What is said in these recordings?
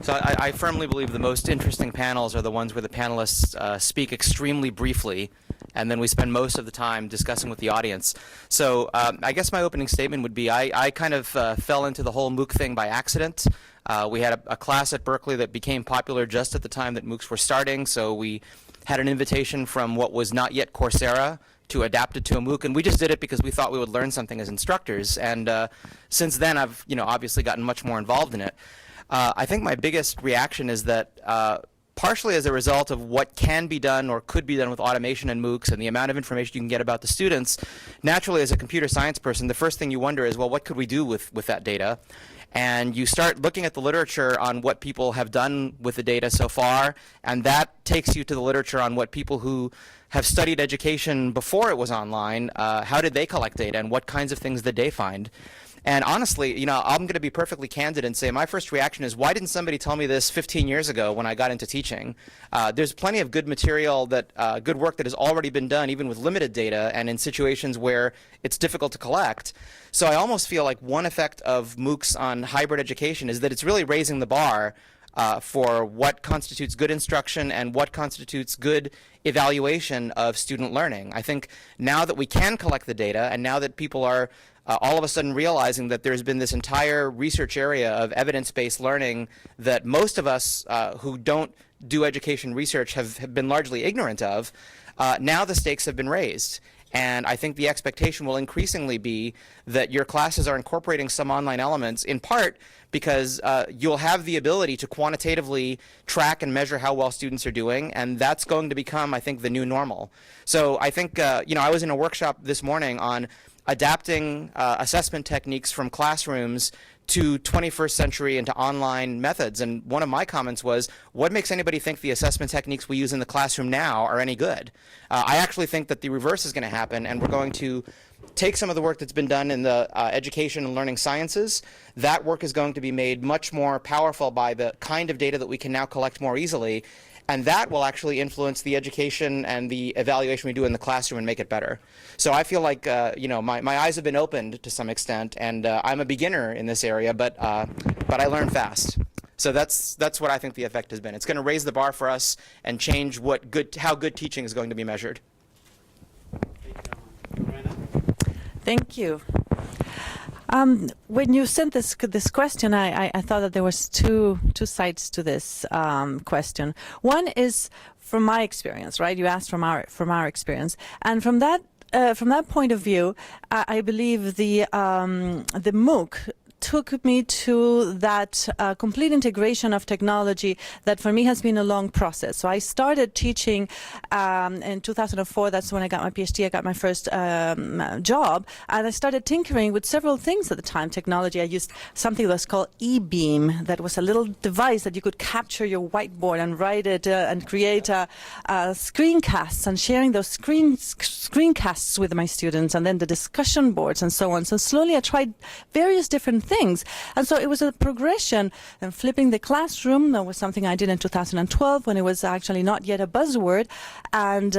So I firmly believe the most interesting panels are the ones where the panelists speak extremely briefly, and then we spend most of the time discussing with the audience. So I guess my opening statement would be I kind of fell into the whole MOOC thing by accident. We had a class at Berkeley that became popular just at the time that MOOCs were starting, so we had an invitation from what was not yet Coursera to adapt it to a MOOC, and we just did it because we thought we would learn something as instructors. And since then, I've obviously gotten much more involved in it. I think my biggest reaction is that partially as a result of what can be done or could be done with automation and MOOCs and the amount of information you can get about the students, naturally as a computer science person, the first thing you wonder is, well, what could we do with that data? And you start looking at the literature on what people have done with the data so far, and that takes you to the literature on what people who have studied education before it was online, how did they collect data and what kinds of things did they find? And honestly, I'm going to be perfectly candid and say my first reaction is, why didn't somebody tell me this 15 years ago when I got into teaching? There's plenty of good material, good work that has already been done, even with limited data and in situations where it's difficult to collect. So I almost feel like one effect of MOOCs on hybrid education is that it's really raising the bar for what constitutes good instruction and what constitutes good evaluation of student learning. I think now that we can collect the data, and now that people are all of a sudden realizing that there's been this entire research area of evidence-based learning that most of us who don't do education research have been largely ignorant of, now the stakes have been raised. And I think the expectation will increasingly be that your classes are incorporating some online elements, in part because you'll have the ability to quantitatively track and measure how well students are doing, and that's going to become, I think, the new normal. So I think, I was in a workshop this morning on adapting assessment techniques from classrooms to 21st century into online methods. And one of my comments was, what makes anybody think the assessment techniques we use in the classroom now are any good? I actually think that the reverse is going to happen, and we're going to take some of the work that's been done in the education and learning sciences. That work is going to be made much more powerful by the kind of data that we can now collect more easily. And that will actually influence the education and the evaluation we do in the classroom and make it better. So I feel like my eyes have been opened to some extent, and I'm a beginner in this area, but I learn fast. So that's what I think the effect has been. It's going to raise the bar for us and change how good teaching is going to be measured. Thank you. When you sent this question, I thought that there was two sides to this question. One is from my experience, right? You asked from our experience, and from that point of view, I believe the MOOC took me to that complete integration of technology that for me has been a long process. So I started teaching in 2004. That's when I got my PhD. I got my first job, and I started tinkering with several things at the time. Technology. I used something that was called eBeam. That was a little device that you could capture your whiteboard and write it and create screencasts, and sharing those screencasts with my students, and then the discussion boards and so on. So slowly I tried various different things. And so it was a progression. And flipping the classroom, that was something I did in 2012 when it was actually not yet a buzzword. And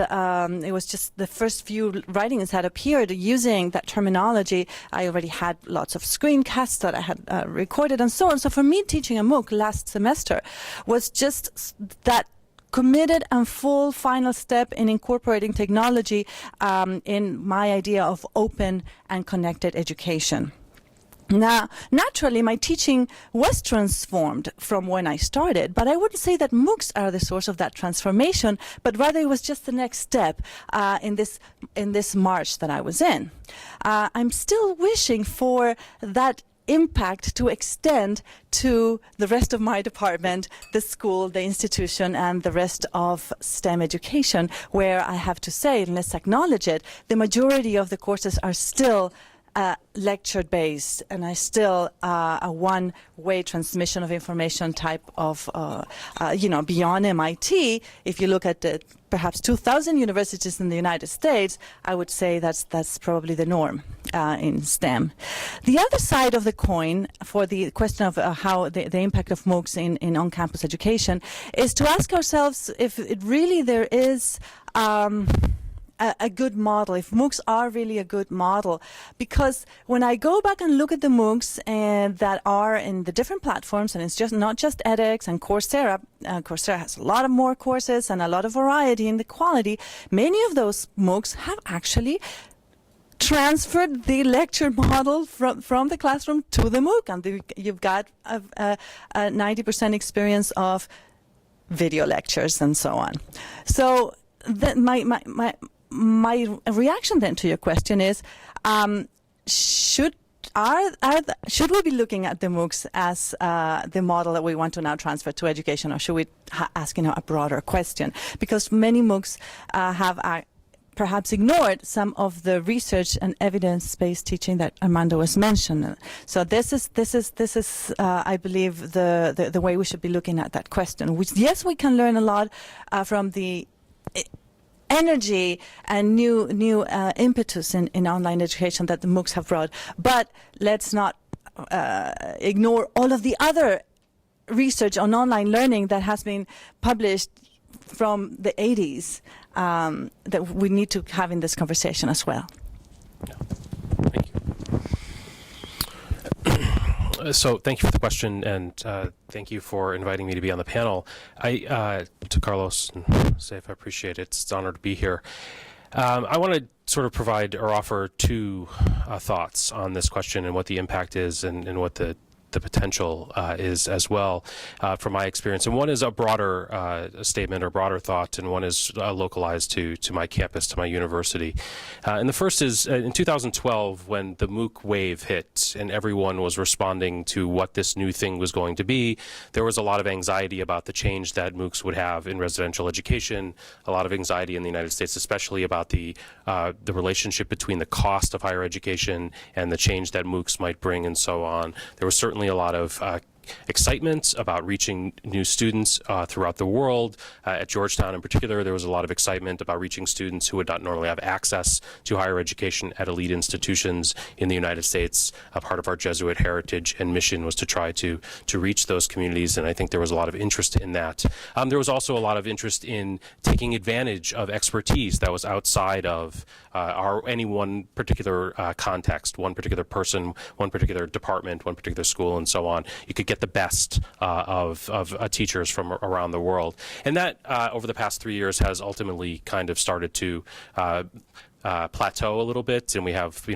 it was just the first few writings had appeared using that terminology. I already had lots of screencasts that I had recorded and so on. So for me, teaching a MOOC last semester was just that committed and full final step in incorporating technology in my idea of open and connected education. Now, naturally, my teaching was transformed from when I started, but I wouldn't say that MOOCs are the source of that transformation, but rather it was just the next step in this march that I was in. I'm still wishing for that impact to extend to the rest of my department, the school, the institution, and the rest of STEM education, where I have to say, and let's acknowledge it, the majority of the courses are still lecture-based, and I still a one-way transmission of information type of, beyond MIT. If you look at the perhaps 2,000 universities in the United States, I would say that's probably the norm in STEM. The other side of the coin for the question of how the impact of MOOCs in on-campus education is to ask ourselves if it really there is a good model, if MOOCs are really a good model. Because when I go back and look at the MOOCs that are in the different platforms, and it's just not just edX and Coursera, Coursera has a lot of more courses and a lot of variety in the quality, many of those MOOCs have actually transferred the lecture model from the classroom to the MOOC, and you've got a 90% experience of video lectures and so on. So my reaction then to your question is, should we be looking at the MOOCs as the model that we want to now transfer to education, or should we ask a broader question? Because many MOOCs have perhaps ignored some of the research and evidence-based teaching that Armando was mentioning. So this is I believe the way we should be looking at that question. Which, yes, we can learn a lot from the energy and new impetus in online education that the MOOCs have brought, but let's not ignore all of the other research on online learning that has been published from the 80s that we need to have in this conversation as well. Yeah. Thank you. So thank you for the question, and thank you for inviting me to be on the panel. To Carlos and Saif, I appreciate it. It's an honor to be here. I want to sort of provide or offer two thoughts on this question and what the impact is and what the potential is as well from my experience. And one is a broader statement or broader thought, and one is localized to my campus, to my university. And the first is in 2012, when the MOOC wave hit and everyone was responding to what this new thing was going to be, there was a lot of anxiety about the change that MOOCs would have in residential education, a lot of anxiety in the United States, especially about the relationship between the cost of higher education and the change that MOOCs might bring and so on. There was certainly a lot of excitement about reaching new students throughout the world. At Georgetown in particular, there was a lot of excitement about reaching students who would not normally have access to higher education at elite institutions in the United States. A part of our Jesuit heritage and mission was to try to reach those communities, and I think there was a lot of interest in that. There was also a lot of interest in taking advantage of expertise that was outside of any one particular context, one particular person, one particular department, one particular school, and so on. You could get the best of teachers from around the world. And that, over the past 3 years, has ultimately kind of started to plateau a little bit, and we have,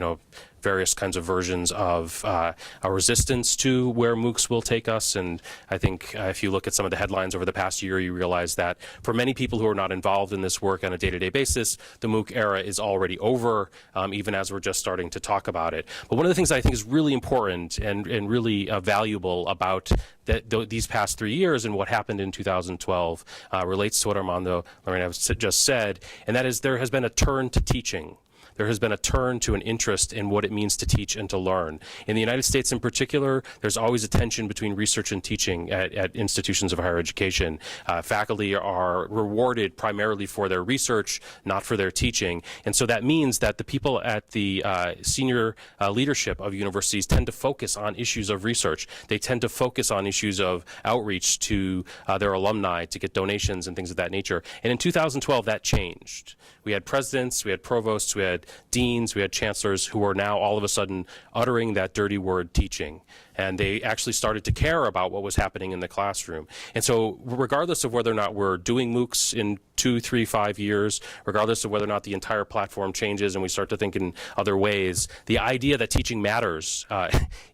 various kinds of versions of a resistance to where MOOCs will take us. And I think if you look at some of the headlines over the past year, you realize that for many people who are not involved in this work on a day-to-day basis, the MOOC era is already over, even as we're just starting to talk about it. But one of the things I think is really important and really valuable about these past 3 years and what happened in 2012 relates to what Armando Lorena just said, and that is there has been a turn to teaching. There has been a turn to an interest in what it means to teach and to learn. In the United States in particular, there's always a tension between research and teaching at institutions of higher education. Faculty are rewarded primarily for their research, not for their teaching. And so that means that the people at the senior leadership of universities tend to focus on issues of research. They tend to focus on issues of outreach to their alumni to get donations and things of that nature. And in 2012, that changed. We had presidents, we had provosts, we had deans, we had chancellors who are now all of a sudden uttering that dirty word teaching. And they actually started to care about what was happening in the classroom. And so regardless of whether or not we're doing MOOCs in 2, 3, 5 years, regardless of whether or not the entire platform changes and we start to think in other ways, the idea that teaching matters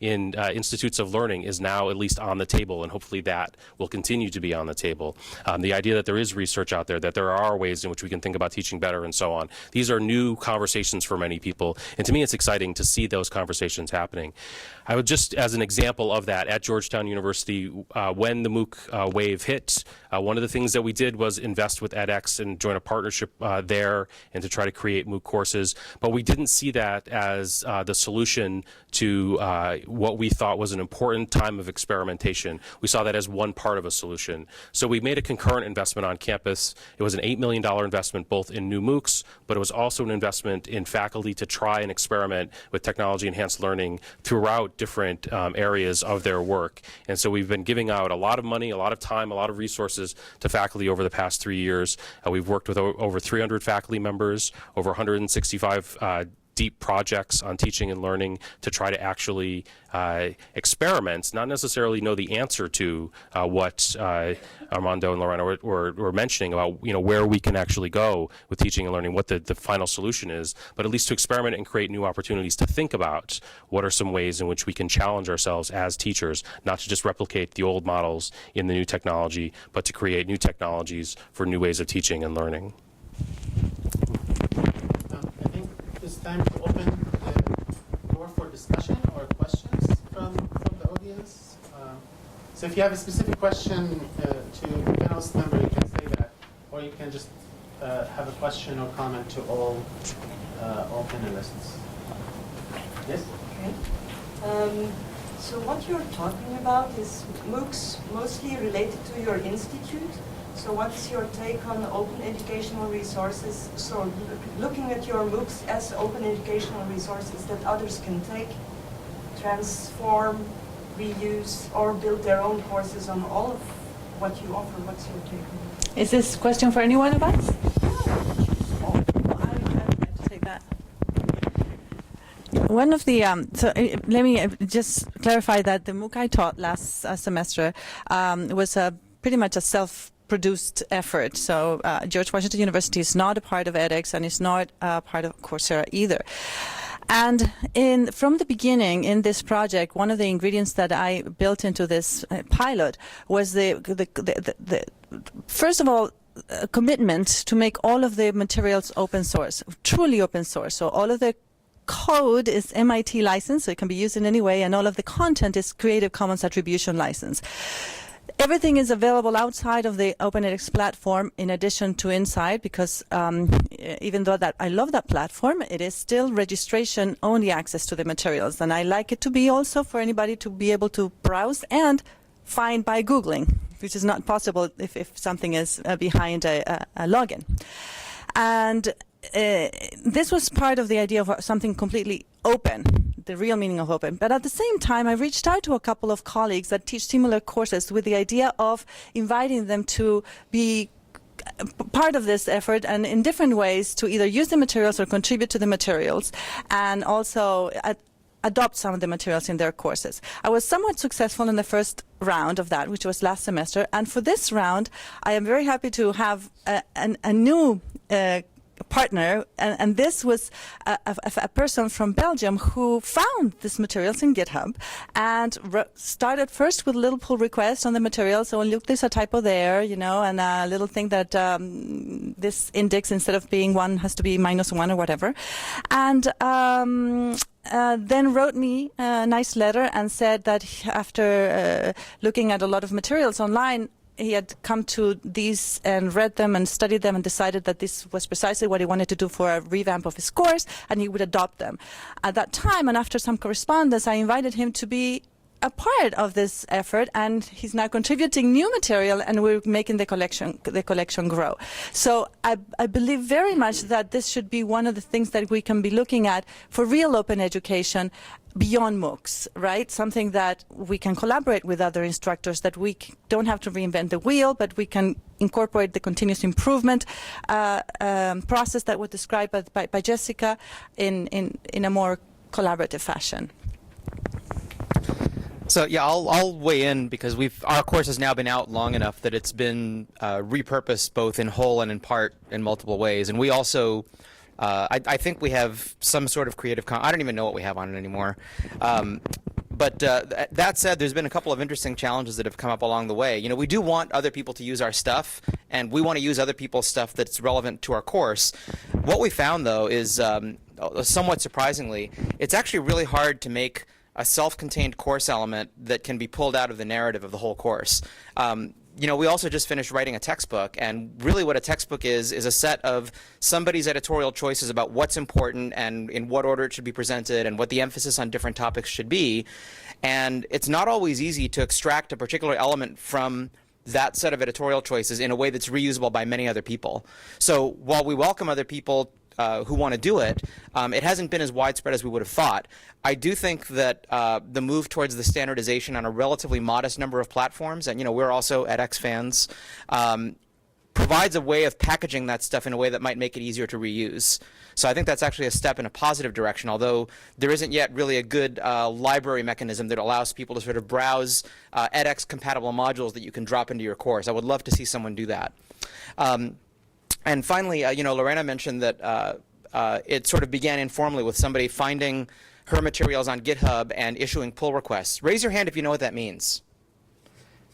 in institutes of learning is now at least on the table, and hopefully that will continue to be on the table. The idea that there is research out there, that there are ways in which we can think about teaching better and so on. These are new conversations for many people, and to me it's exciting to see those conversations happening. I would just, as an example of that, at Georgetown University, when the MOOC wave hit, one of the things that we did was invest with edX and join a partnership there and to try to create MOOC courses. But we didn't see that as the solution to what we thought was an important time of experimentation. We saw that as one part of a solution. So we made a concurrent investment on campus. It was an $8 million investment both in new MOOCs, but it was also an investment in faculty to try and experiment with technology-enhanced learning throughout different areas of their work. And so we've been giving out a lot of money, a lot of time, a lot of resources resources to faculty over the past 3 years. We've worked with over 300 faculty members, over 165 deep projects on teaching and learning to try to actually experiment, not necessarily know the answer to what Armando and Lorena were mentioning about, where we can actually go with teaching and learning, what the final solution is, but at least to experiment and create new opportunities to think about what are some ways in which we can challenge ourselves as teachers, not to just replicate the old models in the new technology, but to create new technologies for new ways of teaching and learning. It's time to open the door for discussion or questions from the audience. So if you have a specific question to the panelist member, you can say that, or you can just have a question or comment to all panelists. Yes? Okay. So what you're talking about is MOOCs mostly related to your institute. So what's your take on open educational resources? So looking at your MOOCs as open educational resources that others can take, transform, reuse, or build their own courses on all of what you offer. What's your take on that? Is this question for anyone of us? I would like to take that. One of the let me just clarify that the MOOC I taught last semester was pretty much a self-produced effort. So George Washington University is not a part of edX and is not a part of Coursera either. And from the beginning in this project, one of the ingredients that I built into this pilot was the first of all, a commitment to make all of the materials open source, truly open source. So all of the code is MIT licensed, so it can be used in any way, and all of the content is Creative Commons Attribution license. Everything is available outside of the OpenEdX platform in addition to inside, because even though that I love that platform, it is still registration only access to the materials. And I like it to be also for anybody to be able to browse and find by Googling, which is not possible if something is behind a login. And this was part of the idea of something completely open, the real meaning of open. But at the same time, I reached out to a couple of colleagues that teach similar courses with the idea of inviting them to be part of this effort and in different ways to either use the materials or contribute to the materials, and also adopt some of the materials in their courses. I was somewhat successful in the first round of that, which was last semester. And for this round, I am very happy to have a new partner, and this was a person from Belgium who found these materials in GitHub and started first with a little pull request on the material. So look, there's a typo there, and a little thing that this index, instead of being 1, has to be -1 or whatever. And then wrote me a nice letter and said that after looking at a lot of materials online, he had come to these and read them and studied them and decided that this was precisely what he wanted to do for a revamp of his course, and he would adopt them. At that time, and after some correspondence, I invited him to be a part of this effort, and he's now contributing new material, and we're making the collection grow. So I believe very much that this should be one of the things that we can be looking at for real open education beyond MOOCs, right? Something that we can collaborate with other instructors, that we don't have to reinvent the wheel, but we can incorporate the continuous improvement process that was described by Jessica in a more collaborative fashion. So yeah, I'll weigh in because our course has now been out long enough that it's been repurposed both in whole and in part in multiple ways. And we also, I think we have some sort of Creative Commons. I don't even know what we have on it anymore. But that said, there's been a couple of interesting challenges that have come up along the way. We do want other people to use our stuff, and we want to use other people's stuff that's relevant to our course. What we found, though, is somewhat surprisingly, it's actually really hard to make a self-contained course element that can be pulled out of the narrative of the whole course. We also just finished writing a textbook, and really what a textbook is a set of somebody's editorial choices about what's important and in what order it should be presented and what the emphasis on different topics should be. And it's not always easy to extract a particular element from that set of editorial choices in a way that's reusable by many other people. So while we welcome other people who want to do it, it hasn't been as widespread as we would have thought. I do think that the move towards the standardization on a relatively modest number of platforms, and we're also edX fans, provides a way of packaging that stuff in a way that might make it easier to reuse. So I think that's actually a step in a positive direction, although there isn't yet really a good library mechanism that allows people to sort of browse edX compatible modules that you can drop into your course. I would love to see someone do that. And finally, Lorena mentioned that it sort of began informally with somebody finding her materials on GitHub and issuing pull requests. Raise your hand if you know what that means.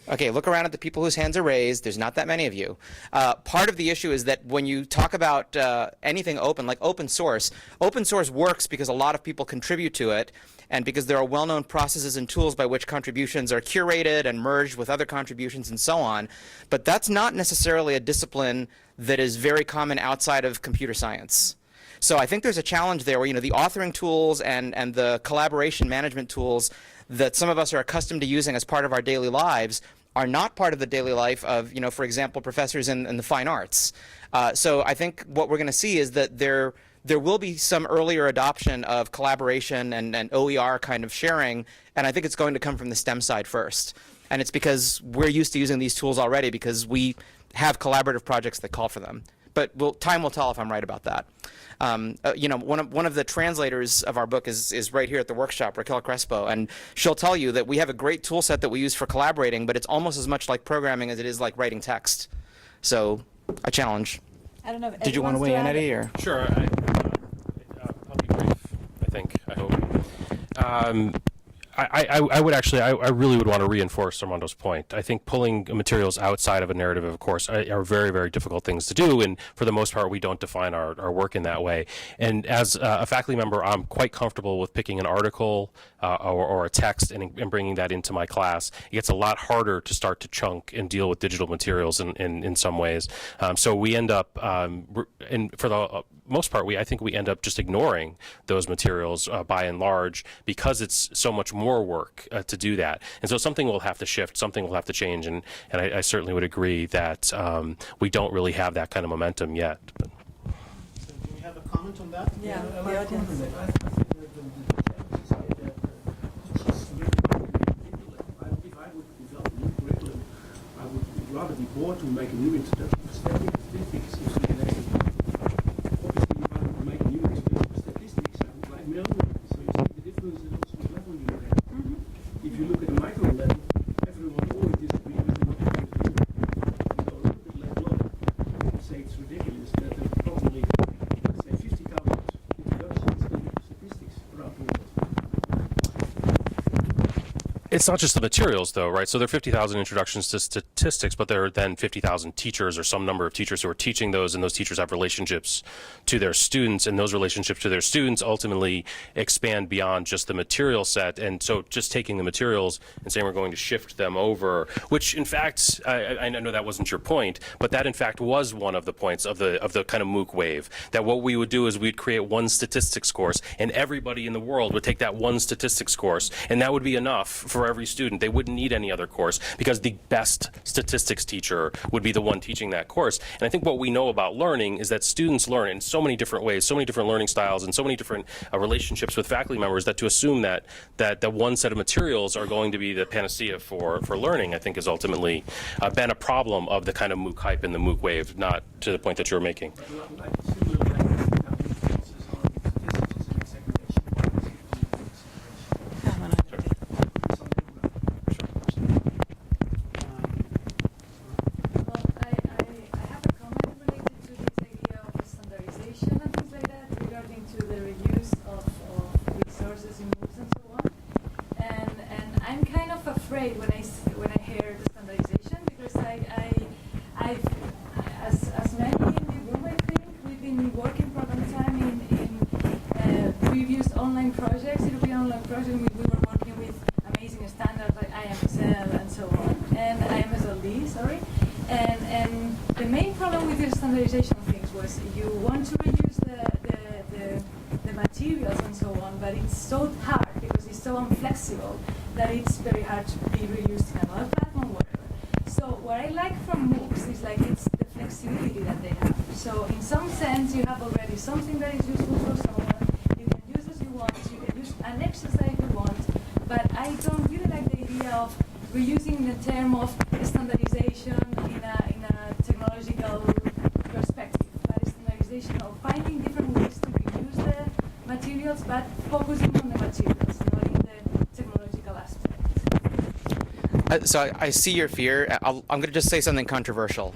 Okay, look around at the people whose hands are raised. There's not that many of you. Part of the issue is that when you talk about anything open, like open source works because a lot of people contribute to it, and because there are well-known processes and tools by which contributions are curated and merged with other contributions and so on. But that's not necessarily a discipline that is very common outside of computer science. So I think there's a challenge there where, the authoring tools and the collaboration management tools that some of us are accustomed to using as part of our daily lives are not part of the daily life of, for example, professors in the fine arts. So I think what we're going to see is that there will be some earlier adoption of collaboration and OER kind of sharing, and I think it's going to come from the STEM side first. And it's because we're used to using these tools already because we have collaborative projects that call for them. But time will tell if I'm right about that. One of the translators of our book is right here at the workshop, Raquel Crespo, and she'll tell you that we have a great tool set that we use for collaborating, but it's almost as much like programming as it is like writing text. So, a challenge. I don't know if Did you want to weigh in, Eddie? Or? Sure. I'll be brief, I hope. I would actually, I really would want to reinforce Armando's point. I think pulling materials outside of a narrative, of course, are very, very difficult things to do, and for the most part, we don't define our work in that way. And as a faculty member, I'm quite comfortable with picking an article or a text and bringing that into my class. It gets a lot harder to start to chunk and deal with digital materials in some ways. So we end up, and for the most part, I think we end up just ignoring those materials by and large because it's so much more work to do that. And so something will have to shift, something will have to change, and I certainly would agree that we don't really have that kind of momentum yet. But. So do we have a comment on that? Yeah, I the audience. think that the challenge is that it's really if I would develop a new curriculum, I would rather be bored to make a new introduction to statistics if we can actually. Obviously, if I would make a new introduction to statistics, I would like manual. So you see the difference is also the level you look at. If you look at the micro level, everyone always disagrees with what you're going to do. If you go a little bit level up, you can say it's ridiculous that there are probably, let's say, 50,000 introductions to statistics around the world. It's not just the materials, though, right? So there are 50,000 introductions to statistics, but there are then 50,000 teachers or some number of teachers who are teaching those, and those teachers have relationships to their students, and those relationships to their students ultimately expand beyond just the material set. And so just taking the materials and saying we're going to shift them over, which in fact, I know that wasn't your point, but that in fact was one of the points of the kind of MOOC wave, that what we would do is we'd create one statistics course, and everybody in the world would take that one statistics course, and that would be enough for every student. They wouldn't need any other course because the best statistics teacher would be the one teaching that course. And I think what we know about learning is that students learn in so many different ways, so many different learning styles, and so many different relationships with faculty members, that to assume that one set of materials are going to be the panacea for learning, I think has ultimately been a problem of the kind of MOOC hype and the MOOC wave, not to the point that you were making. Like similar like influences on statistics and segregation. Well, I have a comment related to this idea of standardization and things like that regarding to the reuse of resources in MOOCs and so on. And I'm kind of afraid when I hear the standardization, because I've as many in the room, I think we've been working for a long time in previous online projects, European online projects. We were working with amazing standards like IMSL and so on, and IMSLD, sorry. And the main problem with the standardization things was you want to reuse the materials and so on, but it's so hard because it's so inflexible that it's very hard to be reused in another platform, whatever. So what I like from MOOCs is like it's the flexibility that they have. So in some sense, you have already something that is useful for someone. You can use as you want. You can use an exercise you want. But I don't really like the idea of reusing the term of standardization in a technological perspective. That is standardization of finding different ways to reuse the materials, but focusing on the materials, not in the technological aspect. So I see your fear. I'm going to just say something controversial.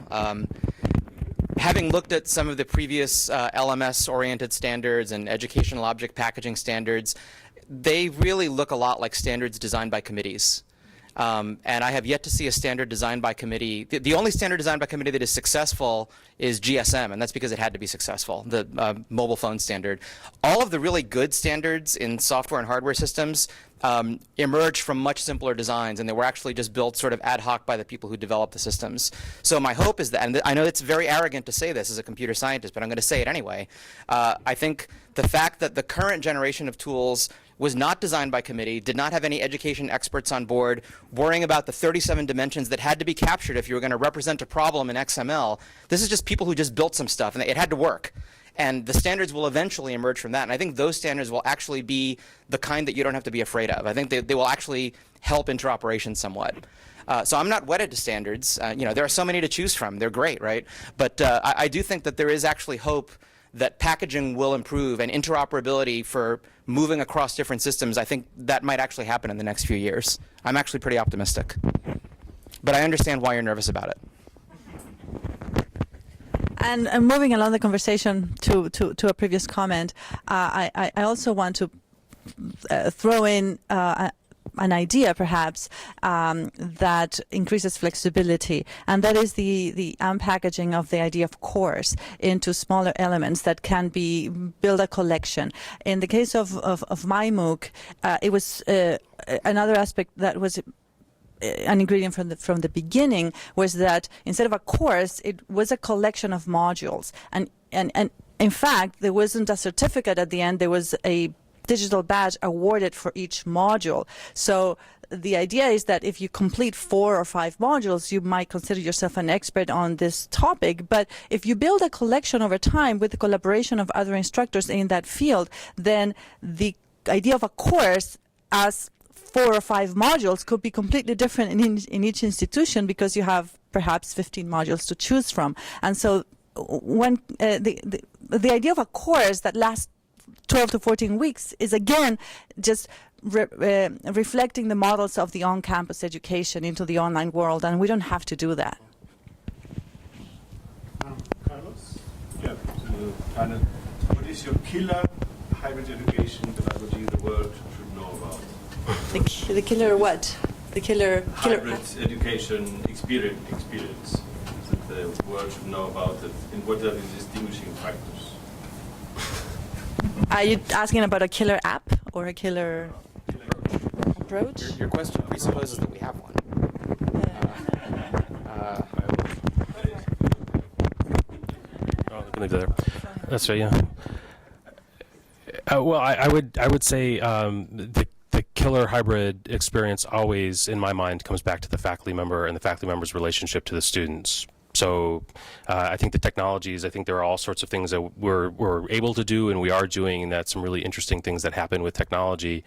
Having looked at some of the previous LMS-oriented standards and educational object packaging standards, they really look a lot like standards designed by committees. And I have yet to see a standard designed by committee. The only standard designed by committee that is successful is GSM, and that's because it had to be successful, the mobile phone standard. All of the really good standards in software and hardware systems emerged from much simpler designs, and they were actually just built sort of ad hoc by the people who developed the systems. So my hope is that, and I know it's very arrogant to say this as a computer scientist, but I'm going to say it anyway. I think the fact that the current generation of tools was not designed by committee, did not have any education experts on board, worrying about the 37 dimensions that had to be captured if you were going to represent a problem in XML. This is just people who just built some stuff, and it had to work. And the standards will eventually emerge from that. And I think those standards will actually be the kind that you don't have to be afraid of. I think they will actually help interoperation somewhat. So I'm not wedded to standards. There are so many to choose from. They're great, right? But I do think that there is actually hope that packaging will improve and interoperability for moving across different systems. I think that might actually happen in the next few years. I'm actually pretty optimistic. But I understand why you're nervous about it. And moving along the conversation to a previous comment, I also want to throw in an idea, perhaps, that increases flexibility, and that is the unpackaging of the idea of course into smaller elements that can build a collection. In the case of my MOOC, it was another aspect that was an ingredient from the beginning, was that instead of a course, it was a collection of modules, and in fact there wasn't a certificate at the end. There was a digital badge awarded for each module. So the idea is that if you complete 4 or 5 modules, you might consider yourself an expert on this topic. But if you build a collection over time with the collaboration of other instructors in that field, then the idea of a course as 4 or 5 modules could be completely different in each institution, because you have perhaps 15 modules to choose from. And so when the idea of a course that lasts 12 to 14 weeks is again just reflecting the models of the on-campus education into the online world, and we don't have to do that. Carlos? Yeah, what is your killer hybrid education pedagogy the world should know about? The killer what? The killer hybrid education experience that the world should know about it, and what are the distinguishing factors? Are you asking about a killer app or a killer approach? Your question presupposes that we have one. I can leave it there. That's right. Yeah. Well, I would say the killer hybrid experience always, in my mind, comes back to the faculty member and the faculty member's relationship to the students. So I think the technologies, I think there are all sorts of things that we're able to do and we are doing, and that's some really interesting things that happen with technology.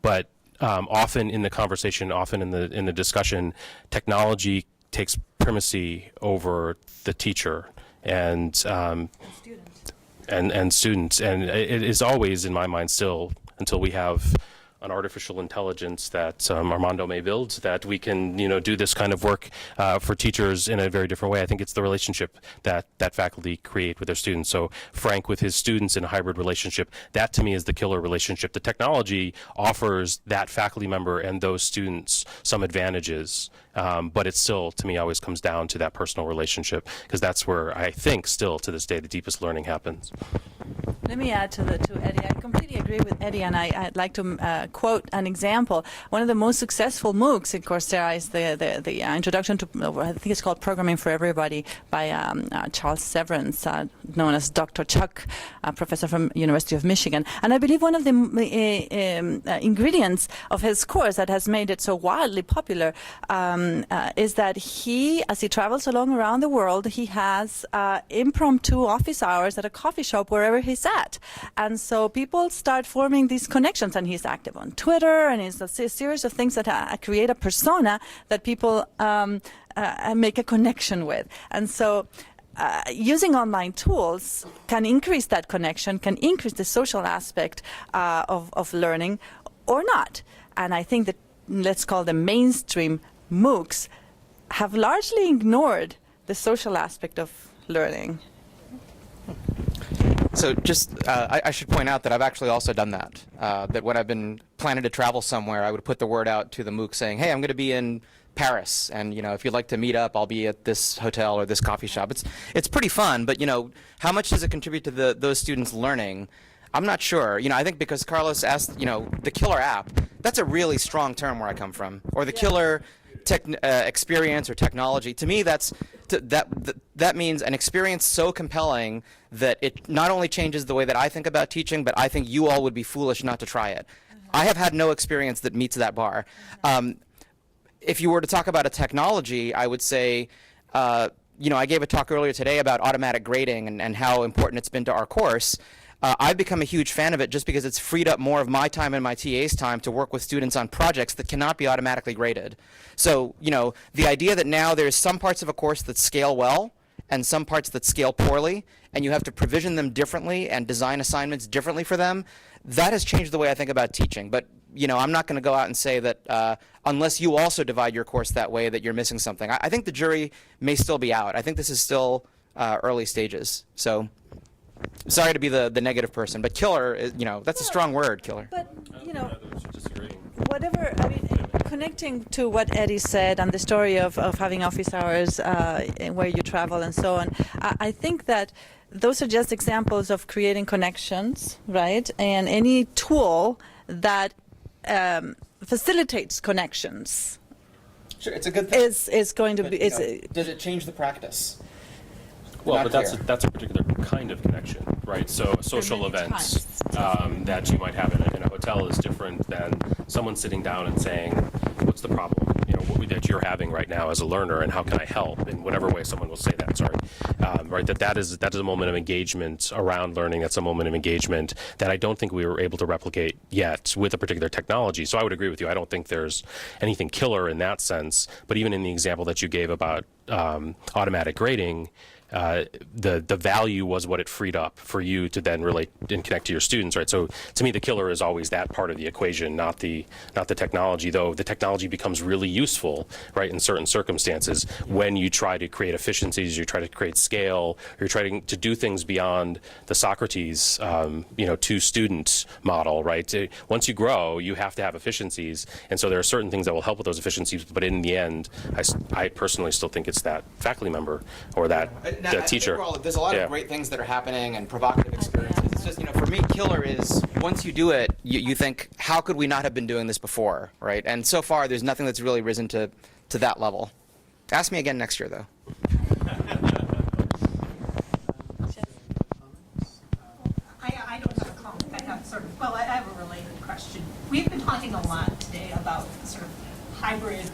But often in the conversation, often in the discussion, technology takes primacy over the teacher and students. And it is always, in my mind, still, until we have an artificial intelligence that Armando may build, that we can, do this kind of work for teachers in a very different way. I think it's the relationship that faculty create with their students. So Frank with his students in a hybrid relationship, that to me is the killer relationship. The technology offers that faculty member and those students some advantages, but it still, to me, always comes down to that personal relationship, because that's where I think still to this day the deepest learning happens. Let me add to Eddie. I completely agree with Eddie, and I'd like to quote an example. One of the most successful MOOCs in Coursera is the introduction to, I think it's called Programming for Everybody by Charles Severance, known as Dr. Chuck, a professor from University of Michigan. And I believe one of the ingredients of his course that has made it so wildly popular is that as he travels along around the world, he has impromptu office hours at a coffee shop wherever he's at. And so people start forming these connections, and he's active on Twitter, and it's a series of things that create a persona that people make a connection with. And so using online tools can increase that connection, can increase the social aspect of learning or not. And I think that, let's call them mainstream MOOCs, have largely ignored the social aspect of learning. So just, I should point out that I've actually also done that. That when I've been planning to travel somewhere, I would put the word out to the MOOC saying, hey, I'm going to be in Paris, and if you'd like to meet up, I'll be at this hotel or this coffee shop. It's pretty fun, but how much does it contribute to those students learning? I'm not sure. I think because Carlos asked, the killer app, that's a really strong term where I come from, or the killer experience or technology. To me, that means an experience so compelling that it not only changes the way that I think about teaching, but I think you all would be foolish not to try it. I have had no experience that meets that bar. If you were to talk about a technology, I would say, I gave a talk earlier today about automatic grading and how important it's been to our course. I've become a huge fan of it just because it's freed up more of my time and my TA's time to work with students on projects that cannot be automatically graded. So, the idea that now there's some parts of a course that scale well and some parts that scale poorly, and you have to provision them differently and design assignments differently for them, that has changed the way I think about teaching. But, I'm not going to go out and say that unless you also divide your course that way that you're missing something. I think the jury may still be out. I think this is still early stages. So sorry to be the negative person, but killer is, that's a strong word, killer. But, whatever, connecting to what Eddie said and the story of having office hours where you travel and so on, I think that those are just examples of creating connections, right? And any tool that facilitates connections. Sure, it's a good thing. Is going to be. Does it change the practice? Well, Not but clear. that's a particular kind of connection, right? So social events that you might have in a hotel is different than someone sitting down and saying, "What's the problem? That you're having right now as a learner, and how can I help?" In whatever way someone will say that. Sorry, right? That is a moment of engagement around learning. That's a moment of engagement that I don't think we were able to replicate yet with a particular technology. So I would agree with you. I don't think there's anything killer in that sense. But even in the example that you gave about automatic grading, the value was what it freed up for you to then relate and connect to your students, right? So to me, the killer is always that part of the equation, not the technology. Though the technology becomes really useful, right, in certain circumstances when you try to create efficiencies, you try to create scale, you're trying to do things beyond the Socrates, to student model, right? Once you grow, you have to have efficiencies, and so there are certain things that will help with those efficiencies. But in the end, I personally still think it's that faculty member or that. Teacher. There's a lot of great things that are happening and provocative experiences. It's just, for me, killer is once you do it, you think, how could we not have been doing this before, right? And so far, there's nothing that's really risen to that level. Ask me again next year, though. I don't have a comment. I have a related question. We've been talking a lot today about sort of hybrid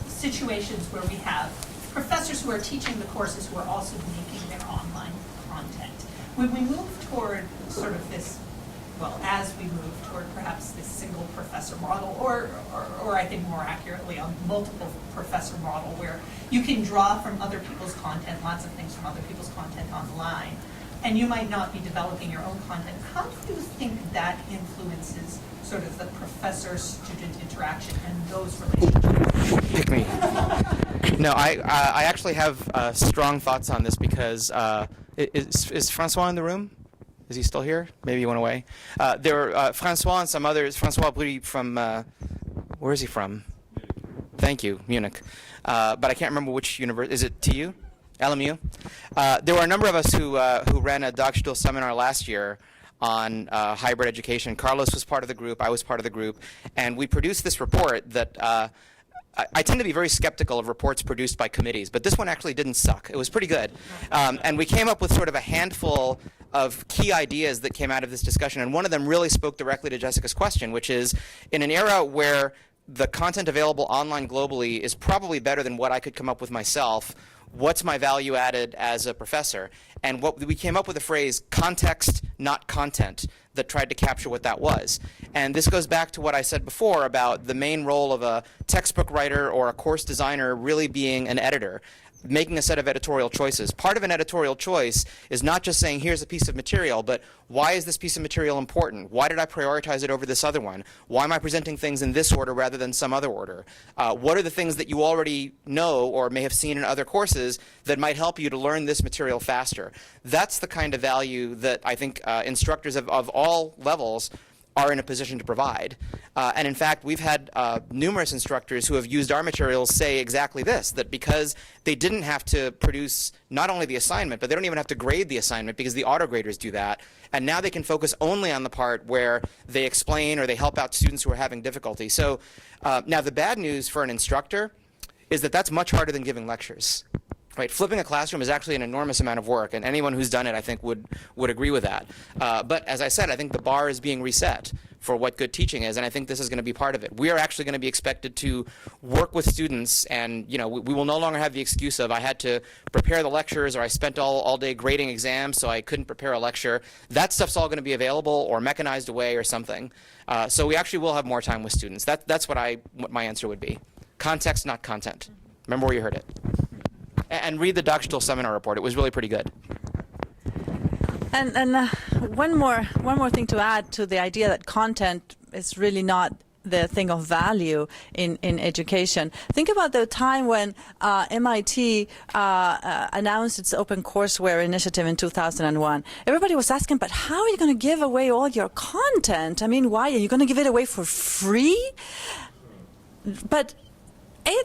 situations where we have professors who are teaching the courses who are also making their online content. When we move toward sort of this, as we move toward perhaps this single professor model, or I think more accurately, a multiple professor model where you can draw from other people's content, lots of things from other people's content online, and you might not be developing your own content. How do you think that influences sort of the professor-student interaction and those relationships? Pick me. No, I actually have strong thoughts on this because is Francois in the room? Is he still here? Maybe he went away. There are Francois and some others. Francois Brie from, where is he from? Thank you, Munich. But I can't remember which university. Is it TU? LMU. There were a number of us who ran a Dog Stuhl seminar last year on hybrid education. Carlos was part of the group, I was part of the group, and we produced this report that I tend to be very skeptical of reports produced by committees, but this one actually didn't suck. It was pretty good. And we came up with sort of a handful of key ideas that came out of this discussion, and one of them really spoke directly to Jessica's question, which is, in an era where the content available online globally is probably better than what I could come up with myself, what's my value added as a professor? And what we came up with a phrase, context, not content, that tried to capture what that was. And this goes back to what I said before about the main role of a textbook writer or a course designer really being an editor, making a set of editorial choices. Part of an editorial choice is not just saying, here's a piece of material, but why is this piece of material important? Why did I prioritize it over this other one? Why am I presenting things in this order rather than some other order? What are the things that you already know or may have seen in other courses that might help you to learn this material faster? That's the kind of value that I think instructors of all levels are in a position to provide. And in fact, we've had numerous instructors who have used our materials say exactly this, that because they didn't have to produce not only the assignment, but they don't even have to grade the assignment because the auto graders do that. And now they can focus only on the part where they explain or they help out students who are having difficulty. So now the bad news for an instructor is that that's much harder than giving lectures. Right, flipping a classroom is actually an enormous amount of work, and anyone who's done it, I think, would agree with that. But as I said, I think the bar is being reset for what good teaching is, and I think this is going to be part of it. We are actually going to be expected to work with students, and we will no longer have the excuse of I had to prepare the lectures or I spent all day grading exams so I couldn't prepare a lecture. That stuff's all going to be available or mechanized away or something. So we actually will have more time with students. That's what my answer would be. Context, not content. Remember where you heard it. And read the Dog Stuhl seminar report. It was really pretty good. And one more thing to add to the idea that content is really not the thing of value in education. Think about the time when MIT announced its open courseware initiative in 2001. Everybody was asking, but how are you going to give away all your content? I mean, why? Are you going to give it away for free? But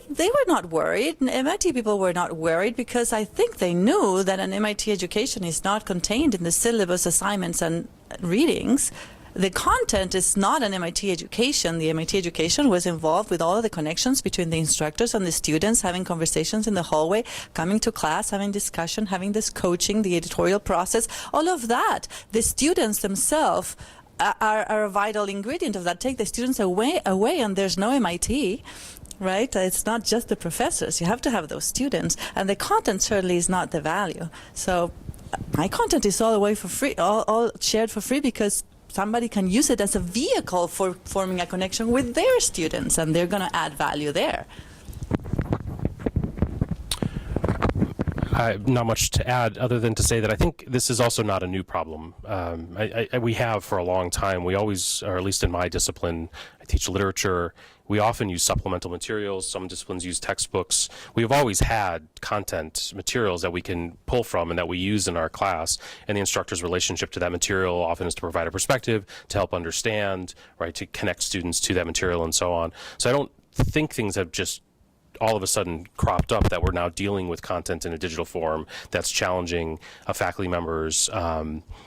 they were not worried. MIT people were not worried because I think they knew that an MIT education is not contained in the syllabus, assignments, and readings. The content is not an MIT education. The MIT education was involved with all of the connections between the instructors and the students, having conversations in the hallway, coming to class, having discussion, having this coaching, the editorial process, all of that. The students themselves are a vital ingredient of that. Take the students away and there's no MIT. Right? It's not just the professors. You have to have those students. And the content certainly is not the value. So my content is all the way for free, all shared for free because somebody can use it as a vehicle for forming a connection with their students, and they're going to add value there. Not much to add other than to say that I think this is also not a new problem. We have for a long time. We always, or at least in my discipline, I teach literature. We often use supplemental materials. Some disciplines use textbooks. We have always had content materials that we can pull from and that we use in our class. And the instructor's relationship to that material often is to provide a perspective, to help understand, right, to connect students to that material and so on. So I don't think things have just all of a sudden cropped up that we're now dealing with content in a digital form that's challenging a faculty member's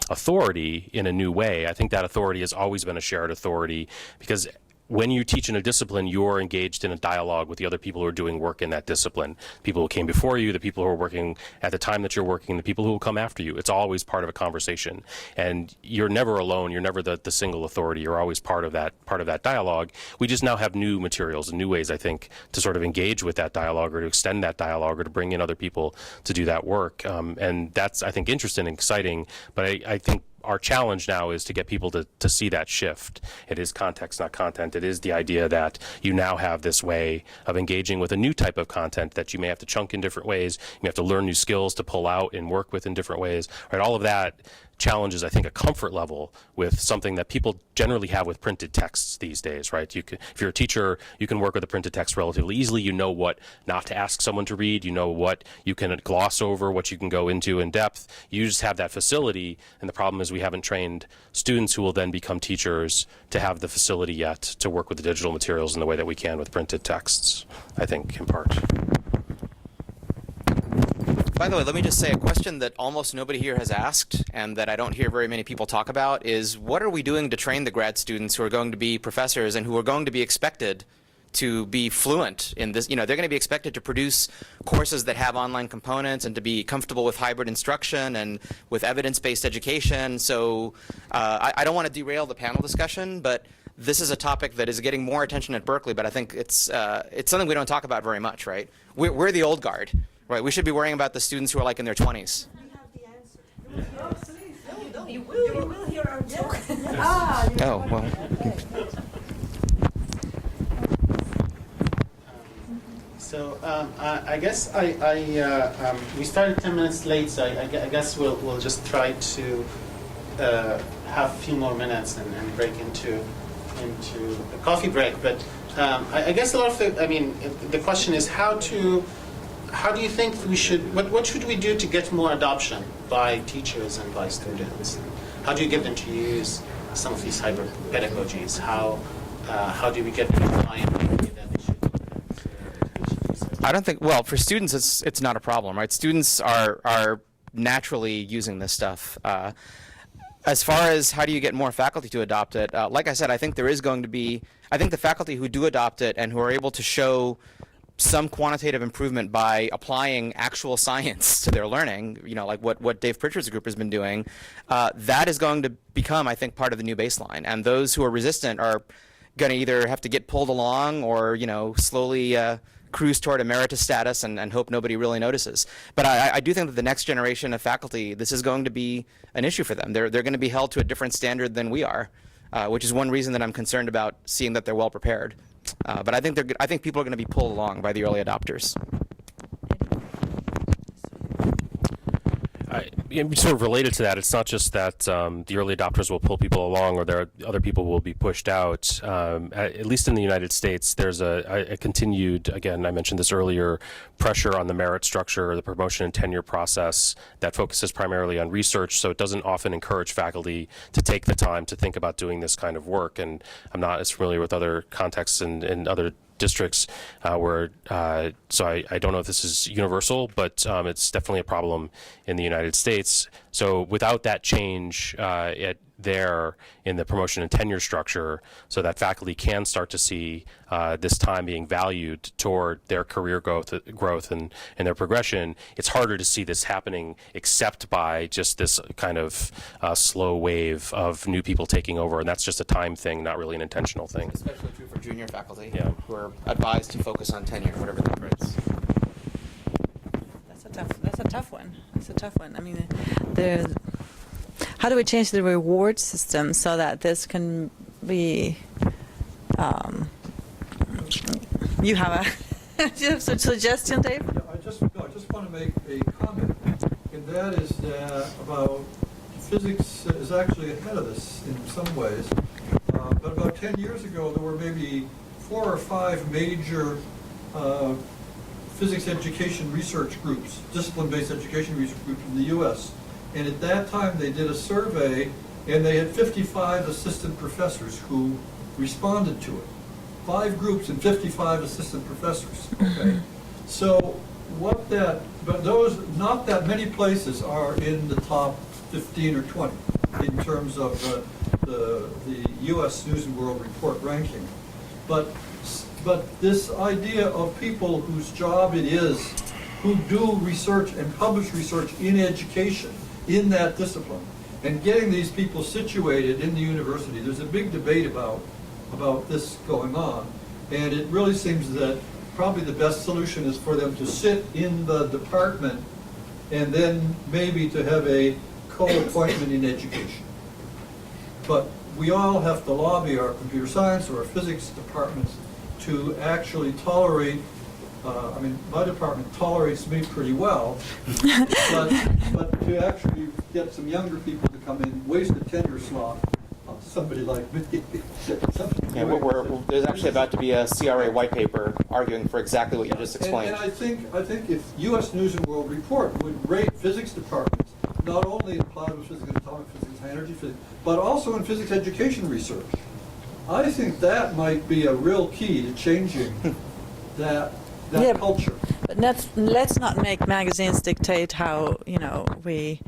authority in a new way. I think that authority has always been a shared authority because when you teach in a discipline, you're engaged in a dialogue with the other people who are doing work in that discipline. People who came before you, the people who are working at the time that you're working, the people who will come after you. It's always part of a conversation. And you're never alone. You're never the single authority. You're always part of that dialogue. We just now have new materials and new ways, I think, to sort of engage with that dialogue or to extend that dialogue or to bring in other people to do that work. And that's, I think, interesting and exciting. But I think our challenge now is to get people to see that shift. It is context, not content. It is the idea that you now have this way of engaging with a new type of content that you may have to chunk in different ways. You may have to learn new skills to pull out and work with in different ways. Right? All of that challenges, I think, a comfort level with something that people generally have with printed texts these days, right? If you're a teacher, you can work with a printed text relatively easily. You know what not to ask someone to read. You know what you can gloss over, what you can go into in depth. You just have that facility, and the problem is we haven't trained students who will then become teachers to have the facility yet to work with the digital materials in the way that we can with printed texts, I think, in part. By the way, let me just say a question that almost nobody here has asked and that I don't hear very many people talk about is what are we doing to train the grad students who are going to be professors and who are going to be expected to be fluent in this? You know, they're going to be expected to produce courses that have online components and to be comfortable with hybrid instruction and with evidence-based education. So I don't want to derail the panel discussion, but this is a topic that is getting more attention at Berkeley, but I think it's something we don't talk about very much, right? We're the old guard, right? We should be worrying about the students who are like in their 20s. We have the answer. You will hear our talk. Oh, well. So I guess we started 10 minutes late, so I guess we'll just try to have a few more minutes and break into a coffee break. But I guess a lot of the question is how do you think we should, what should we do to get more adoption by teachers and by students? How do you get them to use some of these hybrid pedagogies? How do we get them to buy in the way that they should use it? I don't think, well, for students, it's not a problem, right? Students are naturally using this stuff. As far as how do you get more faculty to adopt it, like I said, I think there is going to be, I think the faculty who do adopt it and who are able to show some quantitative improvement by applying actual science to their learning, you know, like what Dave Pritchard's group has been doing, that is going to become, I think, part of the new baseline. And those who are resistant are going to either have to get pulled along or, you know, slowly cruise toward emeritus status and hope nobody really notices. But I do think that the next generation of faculty, this is going to be an issue for them. They're going to be held to a different standard than we are, which is one reason that I'm concerned about seeing that they're well prepared. But I think people are going to be pulled along by the early adopters. Sort of related to that, it's not just that the early adopters will pull people along or other people will be pushed out. At least in the United States, there's a continued, again, I mentioned this earlier, pressure on the merit structure, the promotion and tenure process that focuses primarily on research, so it doesn't often encourage faculty to take the time to think about doing this kind of work. And I'm not as familiar with other contexts and other districts where, so I don't know if this is universal, but it's definitely a problem in the United States. So without that change there in the promotion and tenure structure, so that faculty can start to see this time being valued toward their career growth and their progression, it's harder to see this happening except by just this kind of slow wave of new people taking over, and that's just a time thing, not really an intentional thing. Especially true for junior faculty, yeah, who are advised to focus on tenure, whatever that is. That's a tough one. That's a tough one. I mean, how do we change the reward system so that this can be? You have a suggestion, Dave? Yeah, I just want to make a comment, and that is that about physics is actually ahead of this in some ways. But about 10 years ago, there were maybe 4 or 5 major physics education research groups, discipline-based education research groups in the U.S. And at that time, they did a survey, and they had 55 assistant professors who responded to it. 5 groups and 55 assistant professors. Okay, so but those, not that many places are in the top 15 or 20 in terms of the U.S. News and World Report ranking. But this idea of people whose job it is, who do research and publish research in education, in that discipline, and getting these people situated in the university, there's a big debate about this going on, and it really seems that probably the best solution is for them to sit in the department and then maybe to have a co-appointment in education. But we all have to lobby our computer science or our physics departments to actually tolerate, I mean, my department tolerates me pretty well, but to actually get some younger people to come in, waste a tenure slot on somebody like me. Yeah, there's actually about to be a CRA white paper arguing for exactly what you just explained. And I think if U.S. News and World Report would rate physics departments, not only in plasma physics, atomic physics, high energy physics, but also in physics education research, I think that might be a real key to changing that culture. But let's not make magazines dictate how we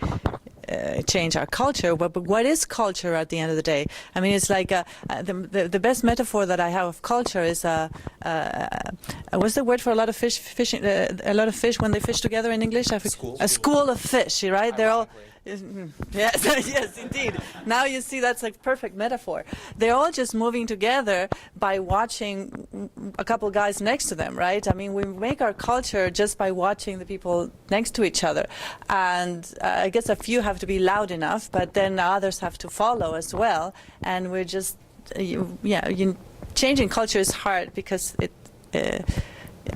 change our culture. But what is culture at the end of the day? I mean, it's like the best metaphor that I have of culture is what's the word for a lot of fish fishing? A lot of fish when they fish together in English. A school of fish, right? They're all. Yes, yes, indeed. Now you see that's a perfect metaphor. They're all just moving together by watching a couple guys next to them, right? I mean, we make our culture just by watching the people next to each other. And I guess a few have to be loud enough, but then others have to follow as well. And we're just, changing culture is hard because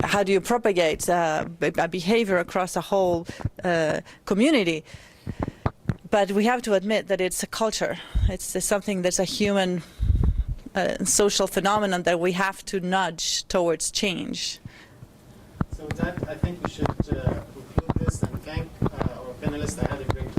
how do you propagate a behavior across a whole community? But we have to admit that it's a culture. It's something that's a human social phenomenon that we have to nudge towards change. So with that, I think we should conclude this and thank our panelists. I had a great